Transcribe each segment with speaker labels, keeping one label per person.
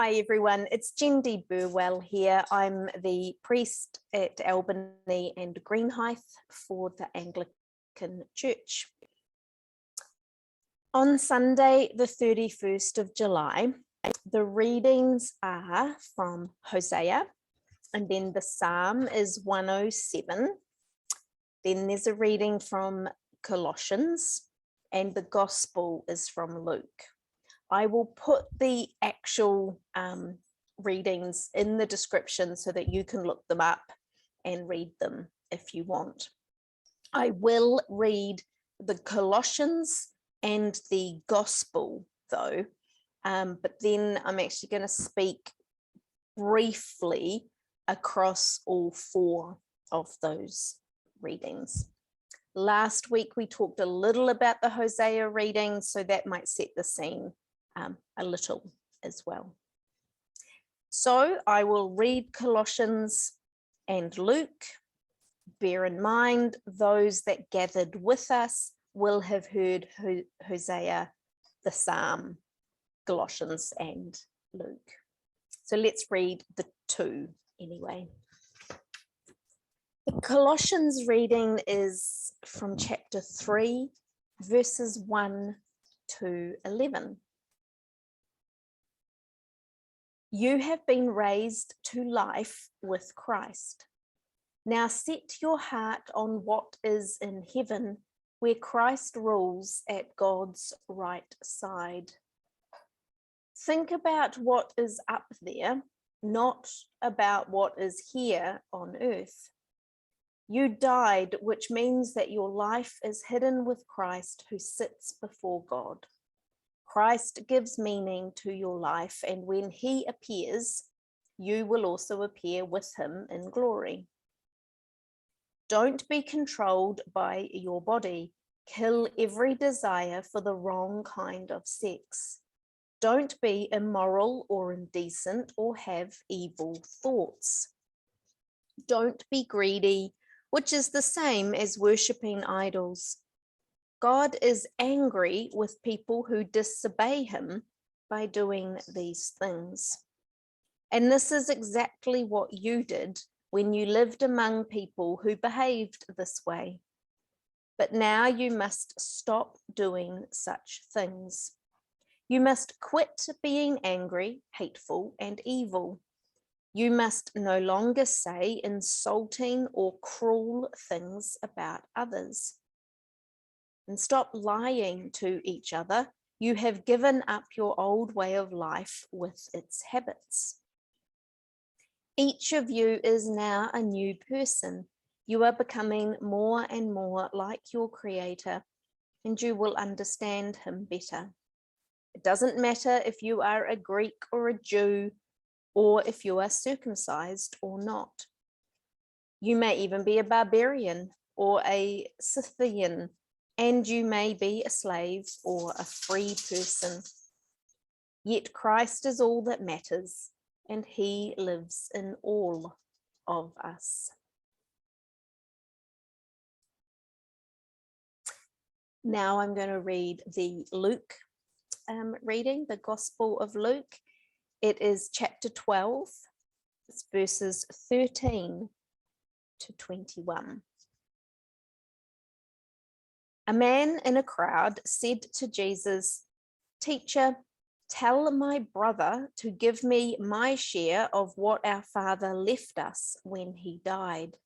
Speaker 1: Hi everyone, it's Jendi Burwell here. I'm the priest at Albany and Greenhithe for the Anglican Church. On Sunday, the 31st of July, the readings are from Hosea, and then the Psalm is 107. Then there's a reading from Colossians, and the Gospel is from Luke. I will put the actual readings in the description so that you can look them up and read them if you want. I will read the Colossians and the Gospel though, but then I'm actually going to speak briefly across all four of those readings. Last week we talked a little about the Hosea reading, so that might set the scene a little as well. So I will read Colossians and Luke. Bear in mind, those that gathered with us will have heard Hosea, the Psalm, Colossians and Luke. So let's read the two anyway. The Colossians reading is from chapter 3, verses 1 to 11. You have been raised to life with Christ. Now set your heart on what is in heaven, where Christ rules at God's right side. Think about what is up there, not about what is here on earth. You died, which means that your life is hidden with Christ who sits before God. Christ gives meaning to your life, and when he appears, you will also appear with him in glory. Don't be controlled by your body. Kill every desire for the wrong kind of sex. Don't be immoral or indecent or have evil thoughts. Don't be greedy, which is the same as worshipping idols. God is angry with people who disobey him by doing these things. And this is exactly what you did when you lived among people who behaved this way. But now you must stop doing such things. You must quit being angry, hateful, and evil. You must no longer say insulting or cruel things about others. And stop lying to each other. You have given up your old way of life with its habits. Each of you is now a new person. You are becoming more and more like your Creator, and you will understand him better. It doesn't matter if you are a Greek or a Jew, or if you are circumcised or not. You may even be a barbarian or a Scythian, and you may be a slave or a free person. Yet Christ is all that matters, and he lives in all of us. Now I'm going to read the Luke reading, the Gospel of Luke. It is chapter 12, it's verses 13 to 21. A man in a crowd said to Jesus, "Teacher, tell my brother to give me my share of what our father left us when he died."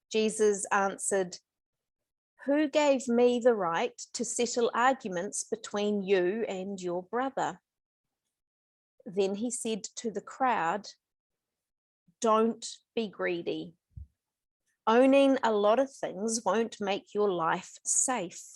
Speaker 1: Jesus answered, "Who gave me the right to settle arguments between you and your brother?" Then he said to the crowd, "Don't be greedy. Owning a lot of things won't make your life safe."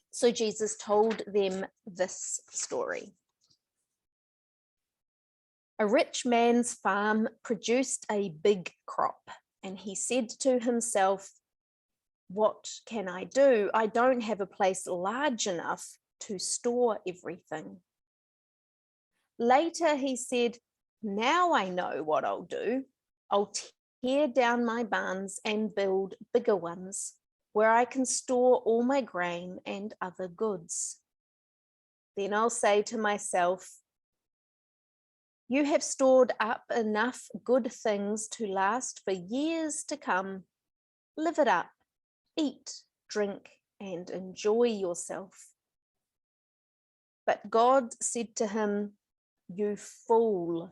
Speaker 1: So Jesus told them this story. A rich man's farm produced a big crop, and he said to himself, "What can I do? I don't have a place large enough to store everything." Later he said, "Now I know what I'll do. I'll tear down my barns and build bigger ones where I can store all my grain and other goods. Then I'll say to myself, You have stored up enough good things to last for years to come. Live it up, eat, drink, and enjoy yourself. But God said to him, you fool,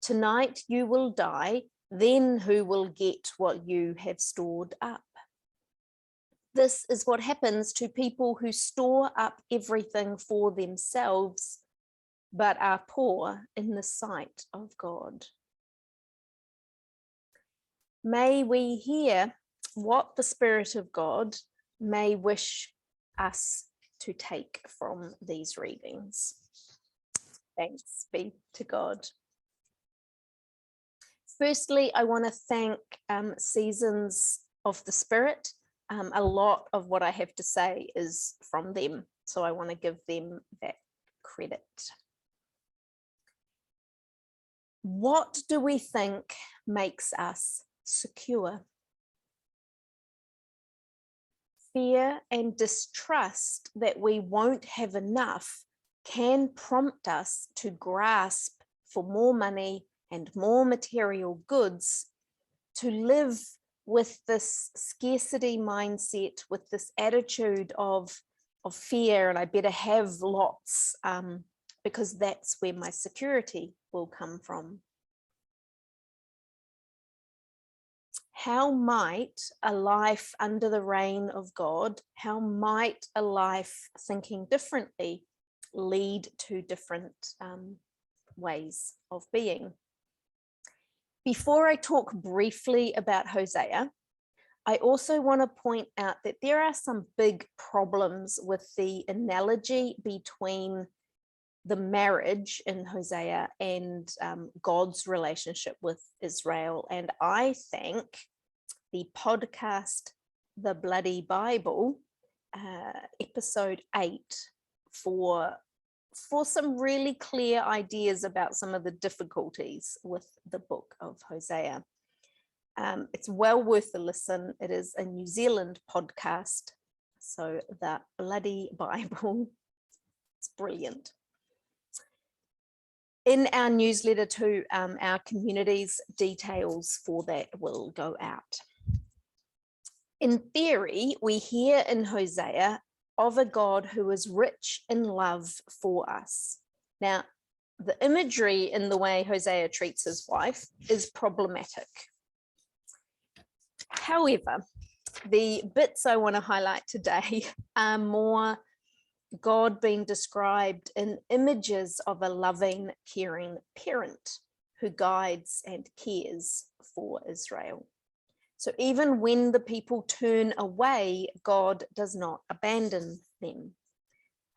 Speaker 1: tonight you will die, then who will get what you have stored up? This is what happens to people who store up everything for themselves, but are poor in the sight of God. May we hear what the Spirit of God may wish us to take from these readings. Thanks be to God. Firstly, I want to thank Seasons of the Spirit. A lot of what I have to say is from them, so I want to give them that credit. What do we think makes us secure? Fear and distrust that we won't have enough can prompt us to grasp for more money and more material goods, to live with this scarcity mindset, with this attitude of fear, and I better have lots because that's where my security will come from. How might a life under the reign of God, how might a life thinking differently lead to different ways of being? Before I talk briefly about Hosea, I also want to point out that there are some big problems with the analogy between the marriage in Hosea and God's relationship with Israel. And I thank the podcast, The Bloody Bible, episode 8, for some really clear ideas about some of the difficulties with the book of Hosea. It's well worth a listen. It is a New Zealand podcast, so The Bloody Bible, it's brilliant. In our newsletter to our communities, details for that will go out. In theory, we hear in Hosea of a God who is rich in love for us. Now, the imagery in the way Hosea treats his wife is problematic. However, the bits I want to highlight today are more God being described in images of a loving, caring parent who guides and cares for Israel. So even when the people turn away, God does not abandon them.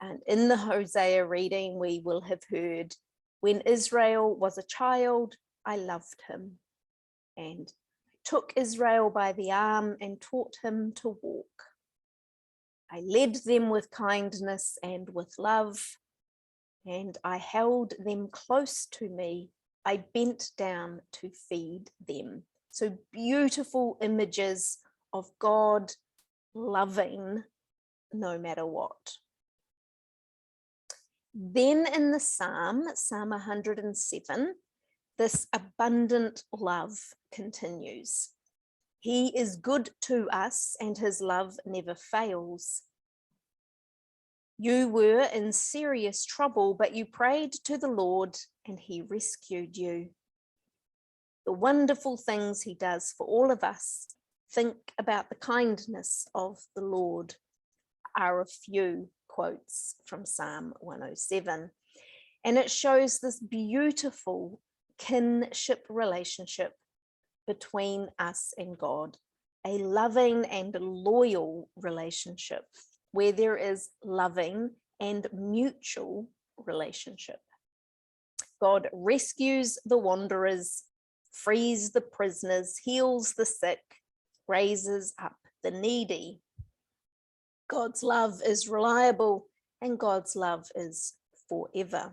Speaker 1: And in the Hosea reading, we will have heard, when Israel was a child, I loved him, and took Israel by the arm and taught him to walk. I led them with kindness and with love, and I held them close to me. I bent down to feed them. So beautiful images of God loving no matter what. Then in the Psalm 107, this abundant love continues. He is good to us, and his love never fails. You were in serious trouble, but you prayed to the Lord, and he rescued you. The wonderful things he does for all of us. Think about the kindness of the Lord, are a few quotes from Psalm 107. And it shows this beautiful kinship relationship between us and God, a loving and loyal relationship where there is loving and mutual relationship. God rescues the wanderers, frees the prisoners, heals the sick, raises up the needy. God's love is reliable, and God's love is forever.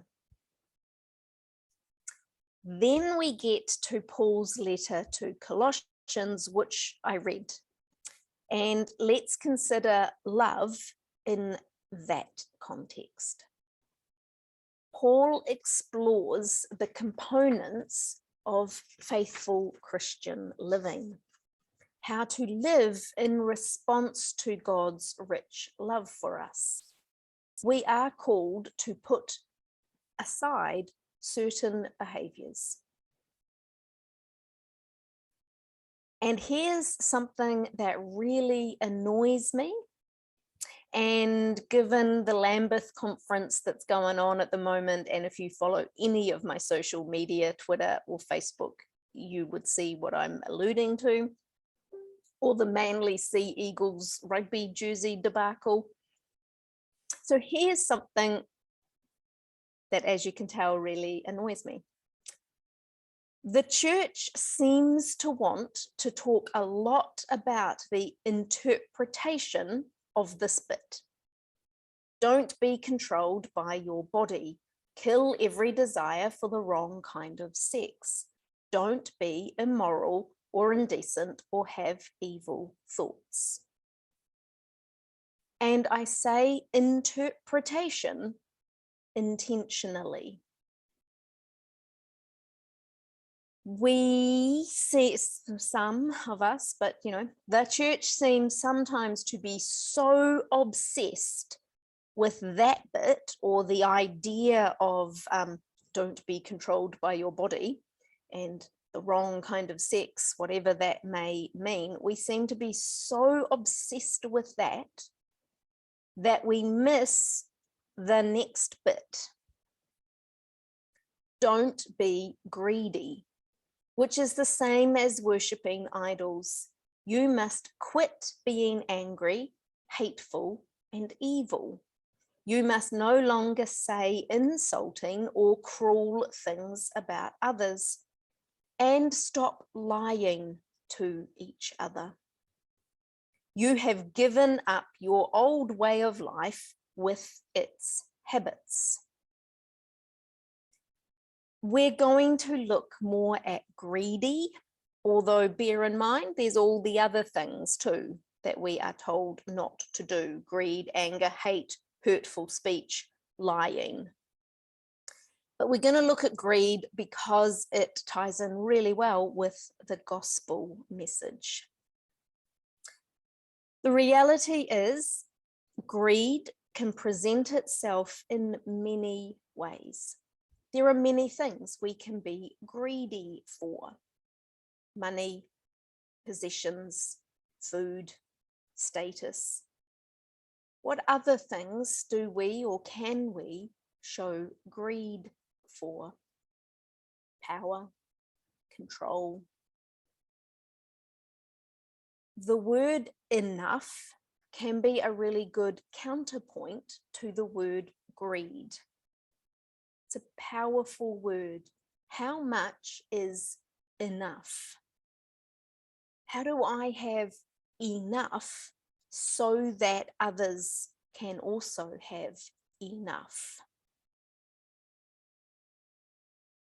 Speaker 1: Then we get to Paul's letter to Colossians, which I read. And let's consider love in that context. Paul explores the components of faithful Christian living, how to live in response to God's rich love for us. We are called to put aside certain behaviors. And here's something that really annoys me. And given the Lambeth conference that's going on at the moment, and if you follow any of my social media, Twitter or Facebook, you would see what I'm alluding to, or the Manly Sea Eagles rugby jersey debacle. So here's something that, as you can tell, really annoys me. The church seems to want to talk a lot about the interpretation of this bit. Don't be controlled by your body. Kill every desire for the wrong kind of sex. Don't be immoral or indecent or have evil thoughts. And I say interpretation intentionally. We see, some of us, but the church seems sometimes to be so obsessed with that bit, or the idea of don't be controlled by your body and the wrong kind of sex, whatever that may mean. We seem to be so obsessed with that we miss the next bit. Don't be greedy, which is the same as worshipping idols. You must quit being angry, hateful, and evil. You must no longer say insulting or cruel things about others, and stop lying to each other. You have given up your old way of life with its habits. We're going to look more at greedy, although bear in mind, there's all the other things too that we are told not to do: greed, anger, hate, hurtful speech, lying. But we're going to look at greed because it ties in really well with the gospel message. The reality is, greed can present itself in many ways. There are many things we can be greedy for: money, possessions, food, status. What other things do we or can we show greed for? Power, control. The word enough can be a really good counterpoint to the word greed. It's a powerful word. How much is enough? How do I have enough so that others can also have enough?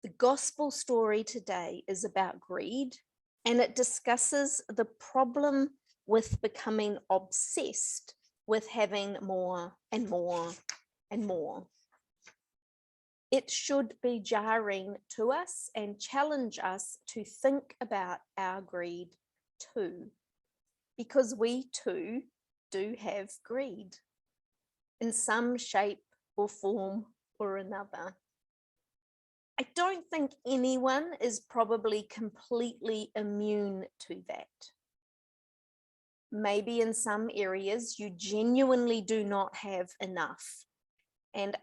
Speaker 1: The gospel story today is about greed, and it discusses the problem with becoming obsessed with having more and more and more. It should be jarring to us and challenge us to think about our greed too, because we too do have greed in some shape or form or another. I don't think anyone is probably completely immune to that. Maybe in some areas you genuinely do not have enough, and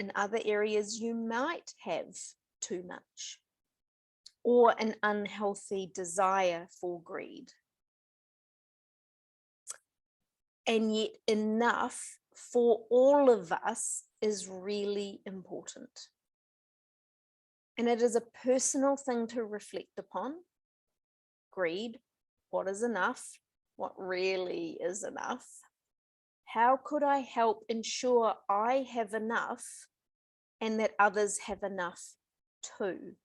Speaker 1: in other areas you might have too much, or an unhealthy desire for greed. And yet enough for all of us is really important. And it is a personal thing to reflect upon. Greed, what is enough? What really is enough? How could I help ensure I have enough and that others have enough too?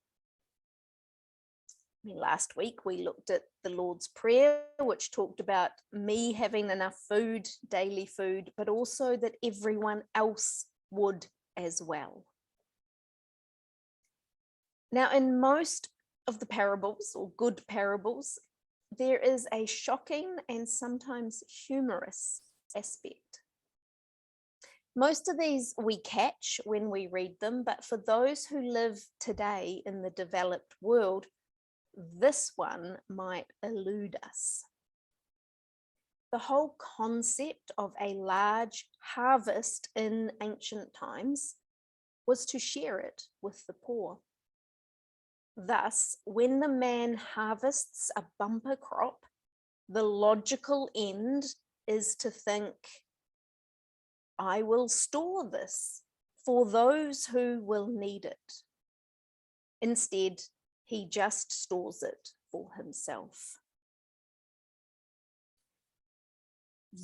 Speaker 1: Last week we looked at the Lord's Prayer, which talked about me having enough food, daily food, but also that everyone else would as well. Now, in most of the parables, or good parables, there is a shocking and sometimes humorous aspect. Most of these we catch when we read them, but for those who live today in the developed world, this one might elude us. The whole concept of a large harvest in ancient times was to share it with the poor. Thus, when the man harvests a bumper crop, the logical end is to think, I will store this for those who will need it. Instead, he just stores it for himself.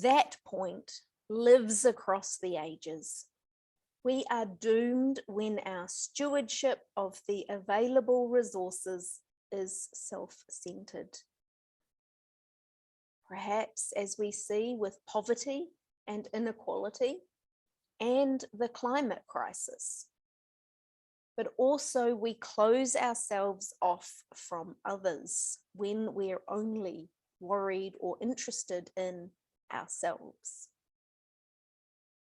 Speaker 1: That point lives across the ages. We are doomed when our stewardship of the available resources is self-centered. Perhaps as we see with poverty and inequality and the climate crisis. But also we close ourselves off from others when we're only worried or interested in ourselves.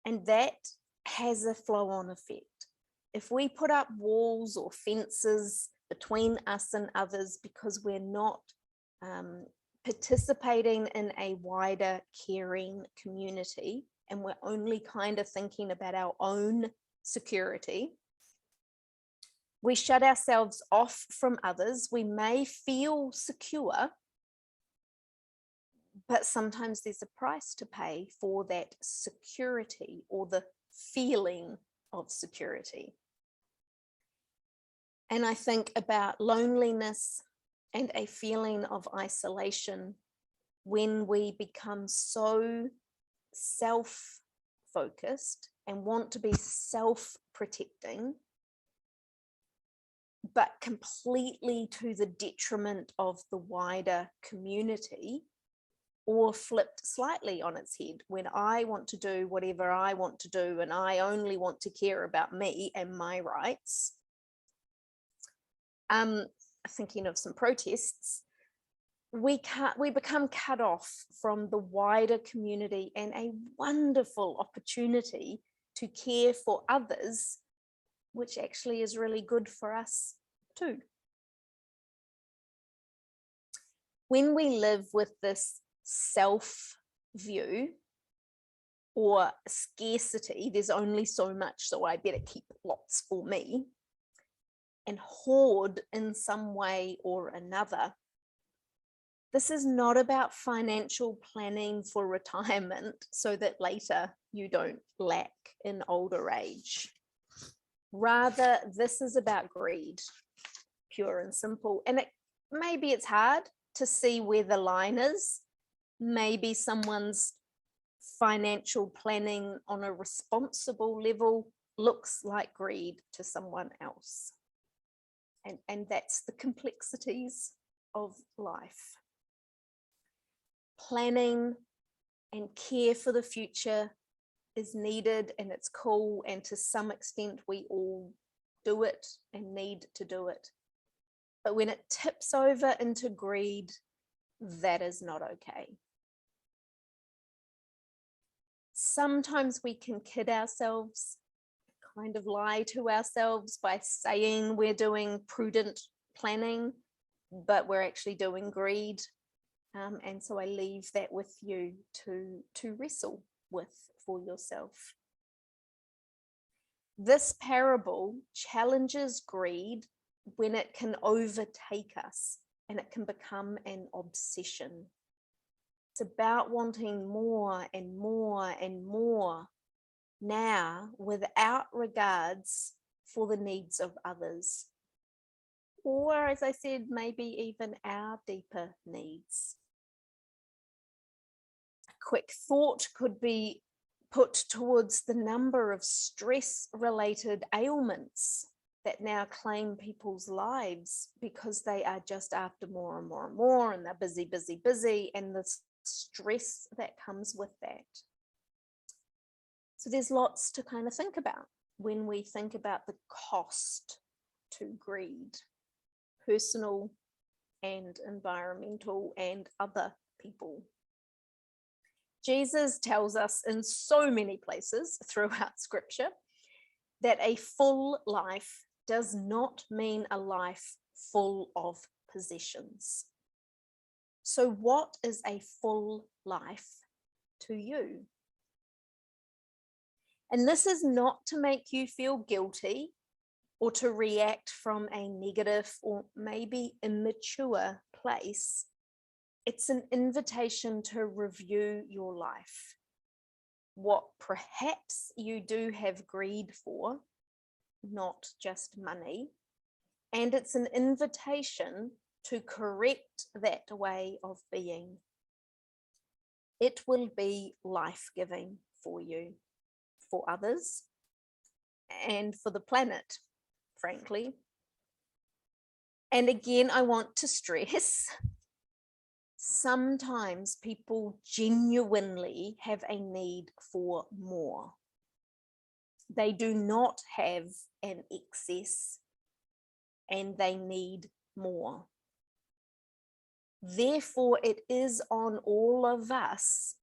Speaker 1: And that has a flow-on effect. If we put up walls or fences between us and others because we're not participating in a wider caring community, and we're only kind of thinking about our own security, we shut ourselves off from others. We may feel secure, but sometimes there's a price to pay for that security or the feeling of security. And I think about loneliness and a feeling of isolation when we become so self-focused and want to be self-protecting, but completely to the detriment of the wider community, or flipped slightly on its head when I want to do whatever I want to do and I only want to care about me and my rights. Thinking of some protests, we become cut off from the wider community and a wonderful opportunity to care for others, which actually is really good for us too. When we live with this self view or scarcity, there's only so much, so I better keep lots for me, and hoard in some way or another, this is not about financial planning for retirement so that later you don't lack in older age. Rather, this is about greed, pure and simple. And maybe it's hard to see where the line is. Maybe someone's financial planning on a responsible level looks like greed to someone else. And that's the complexities of life. Planning and care for the future is needed, and it's cool, and to some extent we all do it and need to do it. But when it tips over into greed, that is not okay. Sometimes we can kid ourselves, kind of lie to ourselves by saying we're doing prudent planning, but we're actually doing greed. And so I leave that with you to wrestle with for yourself. This parable challenges greed when it can overtake us and it can become an obsession. It's about wanting more and more and more now without regards for the needs of others. Or, as I said, maybe even our deeper needs. A quick thought could be put towards the number of stress-related ailments that now claim people's lives because they are just after more and more and more, and they're busy, busy, busy, and the stress that comes with that. So there's lots to kind of think about when we think about the cost to greed, personal and environmental and other people. Jesus tells us in so many places throughout Scripture that a full life does not mean a life full of possessions. So what is a full life to you? And this is not to make you feel guilty or to react from a negative or maybe immature place. It's an invitation to review your life. What perhaps you do have greed for, not just money. And it's an invitation to correct that way of being. It will be life-giving for you, for others, and for the planet, frankly. And again, I want to stress, sometimes people genuinely have a need for more. They do not have an excess and they need more. Therefore, it is on all of us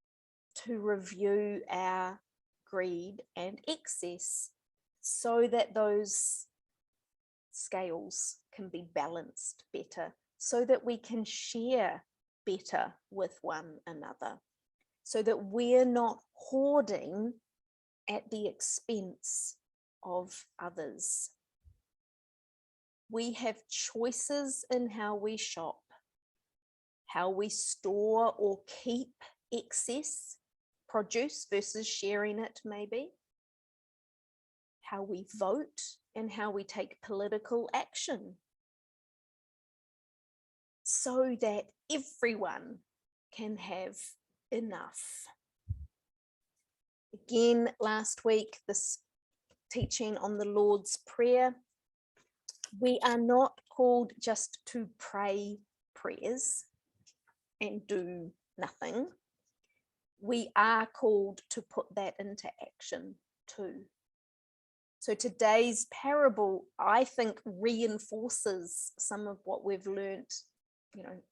Speaker 1: to review our greed and excess so that those scales can be balanced better, so that we can share better with one another, so that we're not hoarding at the expense of others. We have choices in how we shop, how we store or keep excess produce versus sharing it maybe, how we vote and how we take political action, so that everyone can have enough. Again, last week, this teaching on the Lord's Prayer, we are not called just to pray prayers and do nothing. We are called to put that into action too. So today's parable, I think, reinforces some of what we've learned,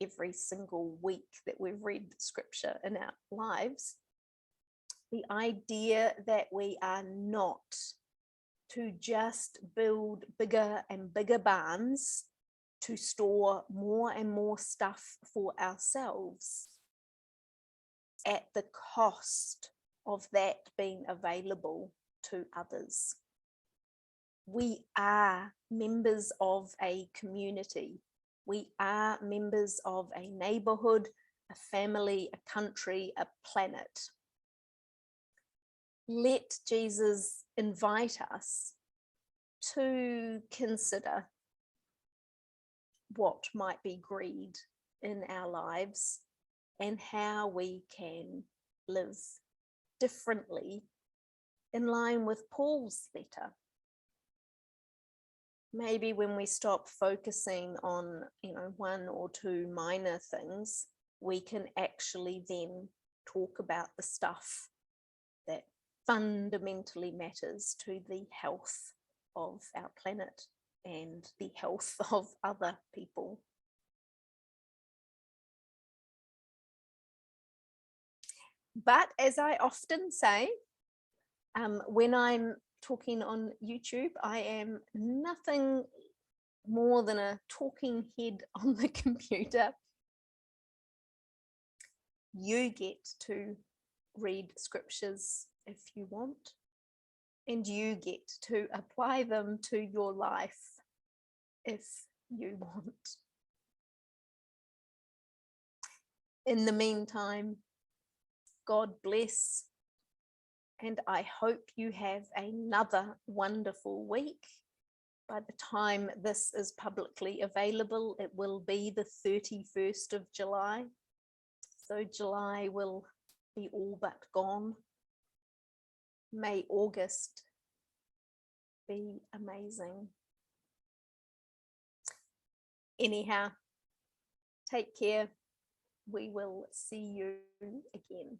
Speaker 1: every single week that we've read Scripture in our lives. The idea that we are not to just build bigger and bigger barns to store more and more stuff for ourselves at the cost of that being available to others. We are members of a community. We are members of a neighborhood, a family, a country, a planet. Let Jesus invite us to consider what might be greed in our lives and how we can live differently in line with Paul's letter. Maybe when we stop focusing on, one or two minor things, we can actually then talk about the stuff that fundamentally matters to the health of our planet and the health of other people. But as I often say, when I'm talking on YouTube, I am nothing more than a talking head on the computer. You get to read scriptures if you want, and you get to apply them to your life if you want. In the meantime, God bless, and I hope you have another wonderful week. By the time this is publicly available, it will be the 31st of July. So July will be all but gone. May August be amazing. Anyhow, take care. We will see you again.